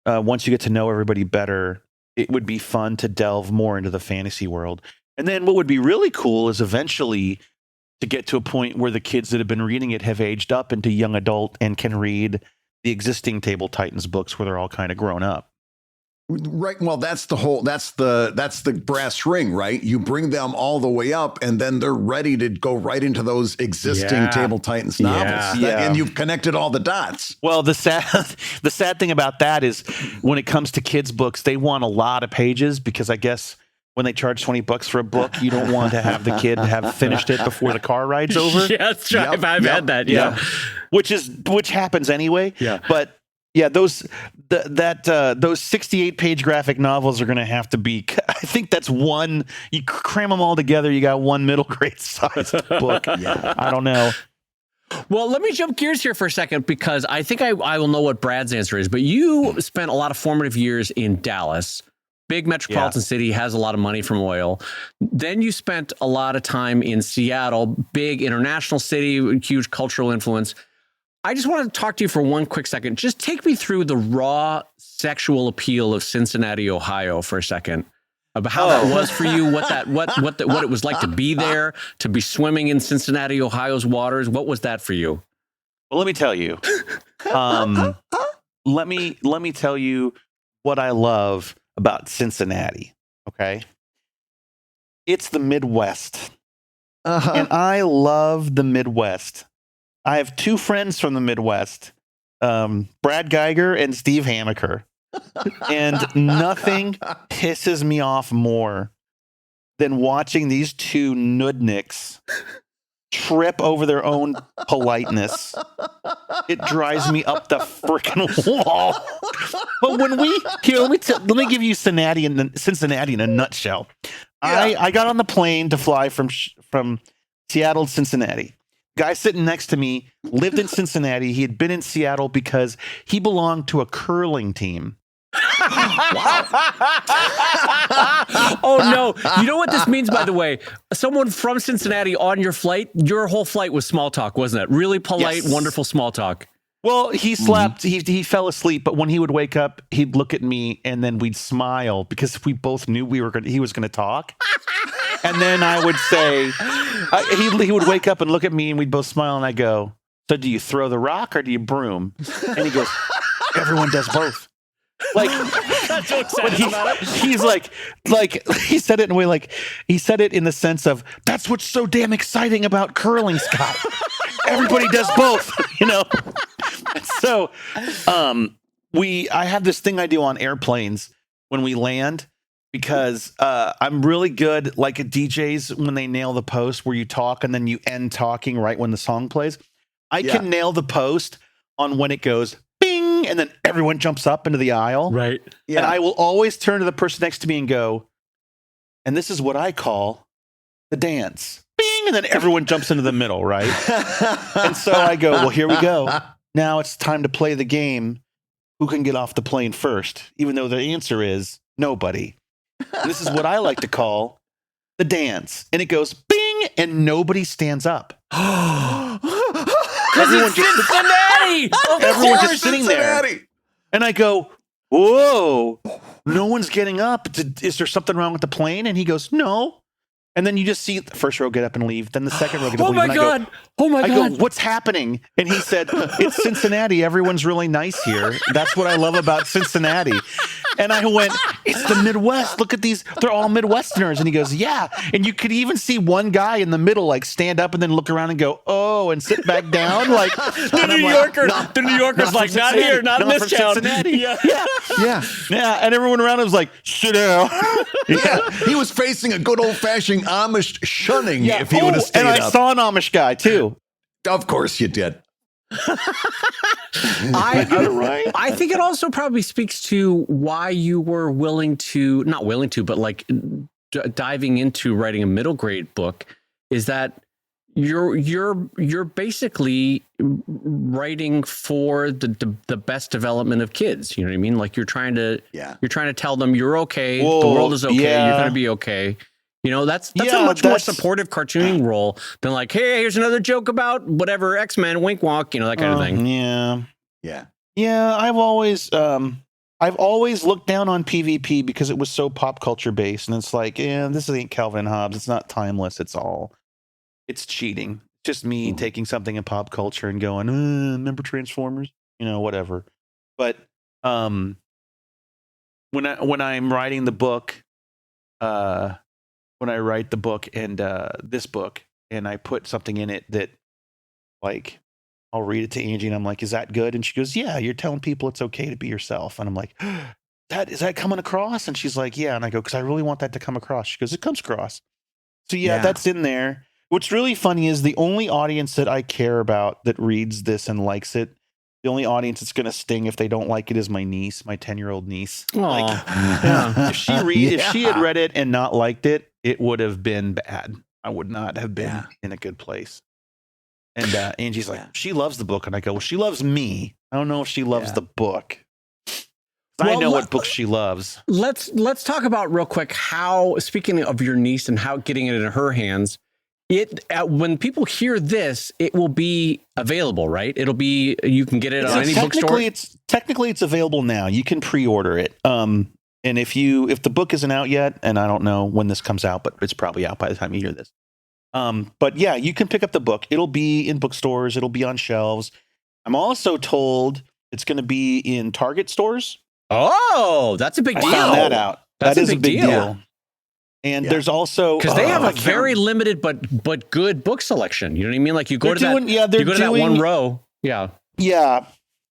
once you get to know everybody better, it would be fun to delve more into the fantasy world. And then what would be really cool is eventually to get to a point where the kids that have been reading it have aged up into young adult and can read the existing Table Titans books where they're all kind of grown up. Right. Well, that's the brass ring, right? You bring them all the way up and then they're ready to go right into those existing Table Titans novels. And you've connected all the dots. Well, the sad thing about that is when it comes to kids' books, they want a lot of pages because I guess when they charge $20 for a book, you don't want to have the kid have finished it before the car ride's over. Yeah, that's right. I've had that. Yeah. Which happens anyway. Yeah. But yeah, those 68-page graphic novels are going to have to be. I think that's one. You cram them all together, you got one middle grade sized book. I don't know. Well, let me jump gears here for a second because I think I will know what Brad's answer is. But you spent a lot of formative years in Dallas. Big metropolitan city, has a lot of money from oil. Then you spent a lot of time in Seattle, big international city, huge cultural influence. I just want to talk to you for one quick second. Just take me through the raw sexual appeal of Cincinnati, Ohio for a second. About how that was for you, what it was like to be there, to be swimming in Cincinnati, Ohio's waters. What was that for you? Well, let me tell you. Let me tell you what I love about Cincinnati. Okay, it's the Midwest, and I love the Midwest. I have 2 friends from the Midwest, Brad Geiger and Steve Hamaker. And nothing pisses me off more than watching these 2 nudniks trip over their own politeness. It drives me up the freaking wall. But when let me give you Cincinnati in a nutshell. Yeah. I got on the plane to fly from Seattle to Cincinnati. Guy sitting next to me lived in Cincinnati. He had been in Seattle because he belonged to a curling team. Oh, no. You know what this means, by the way? Someone from Cincinnati on your flight, your whole flight was small talk, wasn't it? Really polite, wonderful small talk. Well, he slept. He fell asleep, but when he would wake up, he'd look at me and then we'd smile because we both knew he was going to talk. And then I would say, he would wake up and look at me and we'd both smile and I go, so do you throw the rock or do you broom? And he goes, everyone does both. Like, that's so excited about it. He's like he said it in a way like he said it in the sense of that's what's so damn exciting about curling, Scott. Everybody does both, you know. So, I have this thing I do on airplanes when we land because I'm really good like at DJs when they nail the post where you talk and then you end talking right when the song plays. I can nail the post on when it goes bing, and then everyone jumps up into the aisle. Right. Yeah. And I will always turn to the person next to me and go, and this is what I call the dance. Bing, and then everyone jumps into the middle, right? And so I go, well, here we go. Now it's time to play the game. Who can get off the plane first? Even though the answer is nobody. And this is what I like to call the dance. And it goes bing, and nobody stands up. Everyone just Cincinnati. Everyone's just sitting there. And I go, whoa, no one's getting up. Is there something wrong with the plane? And he goes, no. And then you just see the first row get up and leave. Then the second row get up and leave. Oh my I God. go, what's happening? And he said, it's Cincinnati. Everyone's really nice here. That's what I love about Cincinnati. And I went, it's the Midwest. Look at these. They're all Midwesterners. And he goes, yeah. And you could even see one guy in the middle, like stand up and then look around and go, oh, and sit back down. Like the New Yorker's like, not here, not in this town. Cincinnati. Yeah. And everyone around him was like, sit down. Yeah. He was facing a good old-fashioned Amish shunning if he would have stayed and I up. saw an Amish guy too. Of course you did. I think it also probably speaks to why you were but like diving into writing a middle grade book, is that you're basically writing for the best development of kids. You know what I mean? Like you're trying to tell them you're okay. Whoa, the world is okay. yeah. You're going to be okay. You know, that's a much more supportive cartooning role than like, hey, here's another joke about whatever X-Men, wink wonk, you know, that kind of thing. Yeah. I've always looked down on PvP because it was so pop culture based, and it's like, this ain't Calvin Hobbes. It's not timeless. It's cheating. Just me taking something in pop culture and going, remember Transformers? You know, whatever. But when I'm writing the book, when I write the book and this book, and I put something in it that, like, I'll read it to Angie and I'm like, is that good? And she goes, yeah, you're telling people it's okay to be yourself. And I'm like, is that coming across? And she's like, yeah. And I go, because I really want that to come across. She goes, it comes across. So yeah, that's in there. What's really funny is the only audience that I care about that reads this and likes it, the only audience that's going to sting if they don't like it is my niece, my 10-year-old niece. Like, if she had read it and not liked it, it would have been bad. I would not have been in a good place. And Angie's like, she loves the book. And I go, well, she loves me. I don't know if she loves the book. I know what books she loves. Let's talk about real quick how, speaking of your niece and how getting it in her hands, when people hear this, it will be available, right? It'll be, you can get it on any bookstore. Technically it's available now. You can pre-order it. And if the book isn't out yet, and I don't know when this comes out, but it's probably out by the time you hear this. But yeah, you can pick up the book. It'll be in bookstores. It'll be on shelves. I'm also told it's going to be in Target stores. Oh, that's a big deal. I found that out. That is a big deal. And there's also, because they have a very limited but good book selection. You know what I mean? Like you go to that one row. Yeah. Yeah.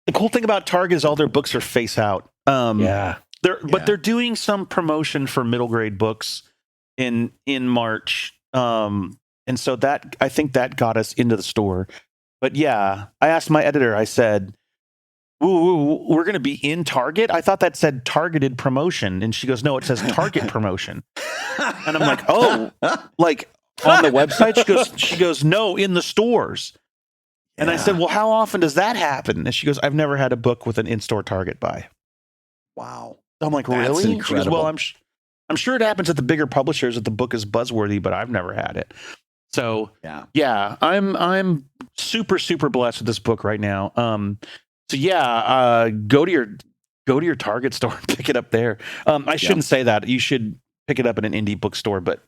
The cool thing about Target is all their books are face out. But they're doing some promotion for middle grade books in March. And so that, I think that got us into the store. But yeah, I asked my editor, I said, ooh, we're going to be in Target? I thought that said targeted promotion. And she goes, no, it says Target promotion. And I'm like, oh, like on the website? She goes, no, in the stores. And I said, well, how often does that happen? And she goes, I've never had a book with an in-store Target buy. Wow. I'm like, really? She goes, well, I'm sure it happens at the bigger publishers that the book is buzzworthy, but I've never had it. So yeah, I'm super, super blessed with this book right now. So yeah, go to your Target store and pick it up there. I shouldn't say that. You should pick it up in an indie bookstore, but.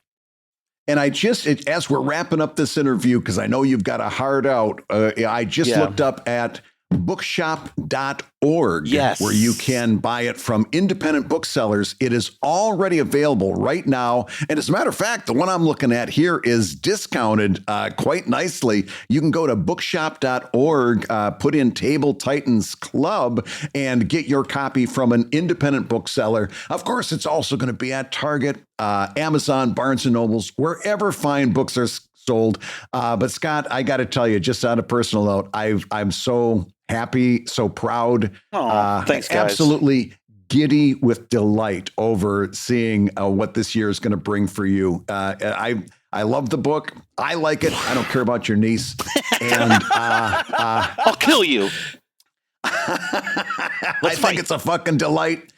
And as we're wrapping up this interview, because I know you've got a hard out, I just looked up at bookshop.org, where you can buy it from independent booksellers. It is already available right now. And as a matter of fact, the one I'm looking at here is discounted quite nicely. You can go to bookshop.org, put in Table Titans Club, and get your copy from an independent bookseller. Of course, it's also going to be at Target, Amazon, Barnes & Nobles, wherever fine books are sold. But Scott, I got to tell you, just on a personal note, I'm so happy, so proud. Thanks, guys. Absolutely giddy with delight over seeing what this year is going to bring for you. I love the book. I like it. I don't care about your niece. And I'll kill you. I think it's a fucking delight.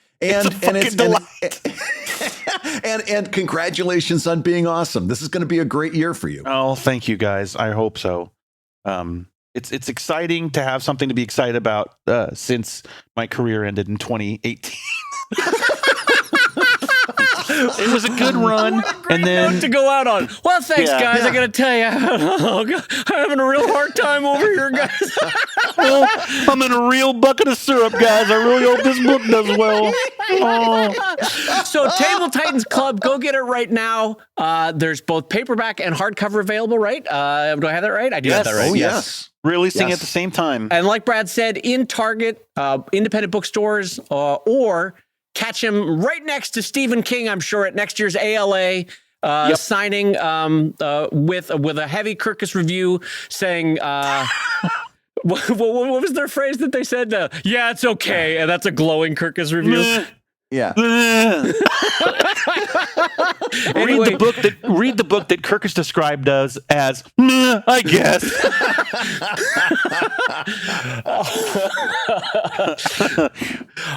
And congratulations on being awesome. This is going to be a great year for you. Oh, thank you guys. I hope so. It's exciting to have something to be excited about since my career ended in 2018. It was a good run. And then to go out on. Well, thanks, guys. I got to tell you, I'm having a real hard time over here, guys. Well, I'm in a real bucket of syrup, guys. I really hope this book does well. Oh. So, Table Titans Club, go get it right now. There's both paperback and hardcover available, right? Do I have that right? I do have that right. Oh, yes. Releasing at the same time. And like Brad said, in Target, independent bookstores, or catch him right next to Stephen King, I'm sure, at next year's ALA signing with a heavy Kurtz review saying, what was their phrase that they said? Yeah, it's okay. And that's a glowing Kurtz review. Yeah. Anyway. Read the book that Kurtz described as I guess.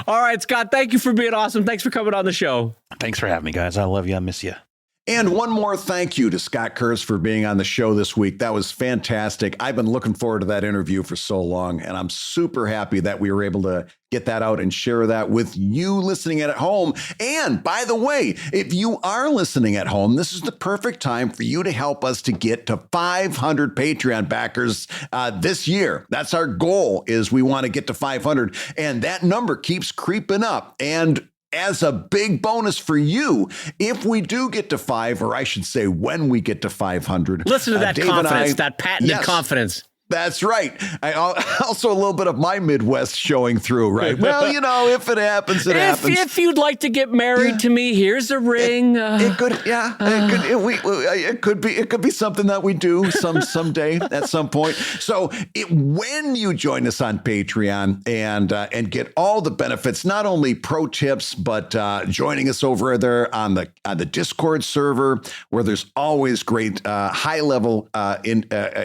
All right, Scott, thank you for being awesome. Thanks for coming on the show. Thanks for having me, guys. I love you. I miss you. And one more thank you to Scott Kurtz for being on the show this week. That was fantastic. I've been looking forward to that interview for so long, and I'm super happy that we were able to get that out and share that with you listening at home. And by the way, if you are listening at home, this is the perfect time for you to help us to get to 500 Patreon backers this year. That's our goal, is we want to get to 500, and that number keeps creeping up. And as a big bonus for you, if we do get to 5, or I should say when we get to 500. Listen to that Dave confidence, that patented confidence. That's right. Also a little bit of my Midwest showing through, right? Well, if it happens, it happens. If you'd like to get married to me, here's a ring. It could be something that we do someday at some point. So when you join us on Patreon and get all the benefits, not only pro tips, but joining us over there on the Discord server, where there's always great high level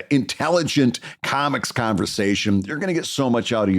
intelligent comics conversation. You're going to get so much out of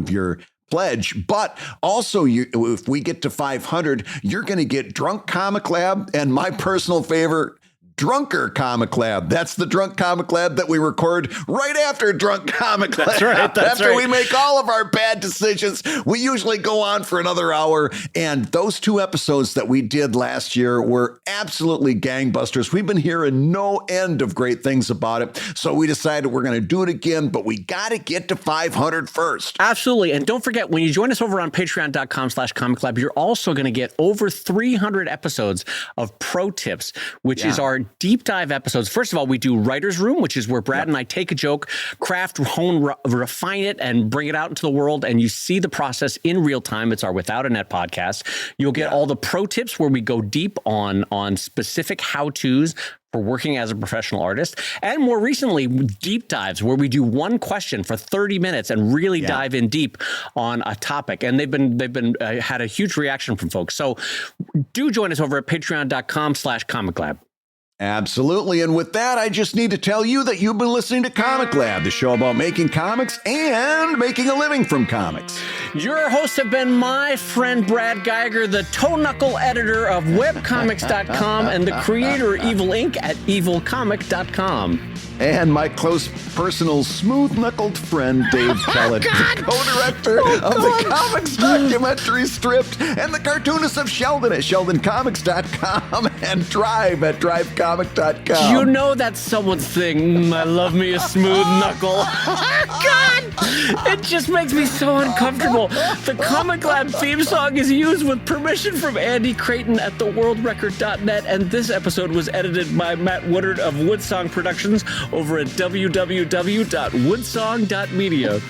your pledge, but also if we get to 500, you're going to get Drunk Comic Lab and my personal favorite, Drunker Comic Lab. That's the Drunk Comic Lab that we record right after Drunk Comic Lab. That's right. After we make all of our bad decisions, we usually go on for another hour. And those 2 episodes that we did last year were absolutely gangbusters. We've been hearing no end of great things about it. So we decided we're going to do it again, but we got to get to 500 first. Absolutely. And don't forget, when you join us over on patreon.com/Comic Lab, you're also going to get over 300 episodes of Pro Tips, which is our deep dive episodes. First of all, we do Writer's Room, which is where Brad and I take a joke, craft, hone, refine it, and bring it out into the world, and you see the process in real time. It's our Without a Net podcast. You'll get all the Pro Tips, where we go deep on specific how-tos for working as a professional artist, and more recently, deep dives, where we do one question for 30 minutes and really dive in deep on a topic. And they've been had a huge reaction from folks. So do join us over at patreon.com/Comic Lab. Absolutely. And with that, I just need to tell you that you've been listening to Comic Lab, the show about making comics and making a living from comics. Your hosts have been my friend Brad Geiger, the toe-knuckle editor of webcomics.com and the creator of Evil Inc. at evilcomic.com. And my close personal smooth-knuckled friend, Dave Kellett, the co-director of the comics documentary Stripped and the cartoonist of Sheldon at sheldoncomics.com and Drive at drivecomic.com. You know that's someone's thing. I love me a smooth knuckle. God! It just makes me so uncomfortable. The Comic Lab theme song is used with permission from Andy Creighton at theworldrecord.net, and this episode was edited by Matt Woodard of Woodsong Productions over at www.woodsong.media.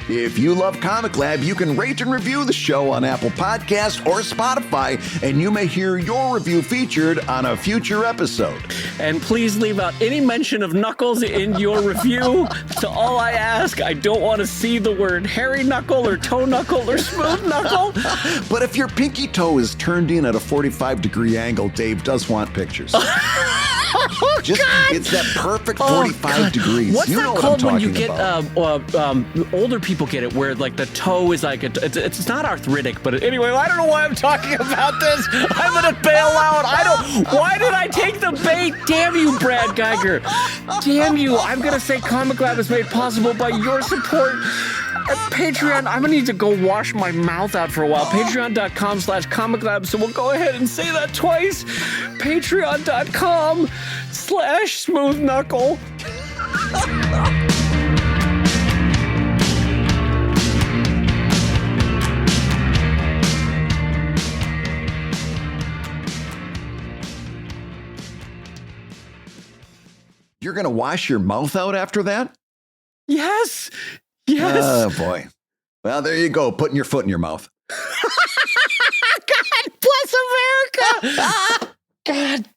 If you love Comic Lab, you can rate and review the show on Apple Podcasts or Spotify, and you may hear your review featured on a future episode. And please leave out any mention of Knuckles in your review. To all I ask, I don't want to see the word hairy knuckle or toe knuckle or smooth knuckle. But if your pinky toe is turned in at a 45-degree angle, Dave does want pictures. Oh, God. It's that perfect 45 degrees. What's you that know called what I'm when you talking get about. older people get it, where like the toe is like it's not arthritic, but anyway, I don't know why I'm talking about this. I'm gonna bail out. Why did I take the bait? Damn you, Brad Geiger. Damn you. I'm gonna say Comic Lab is made possible by your support Patreon, I'm gonna need to go wash my mouth out for a while. Patreon.com/comiclab. So we'll go ahead and say that twice. Patreon.com/smooth-knuckle. You're going to wash your mouth out after that? Yes. Yes. Oh, boy. Well, there you go. Putting your foot in your mouth. God bless America. God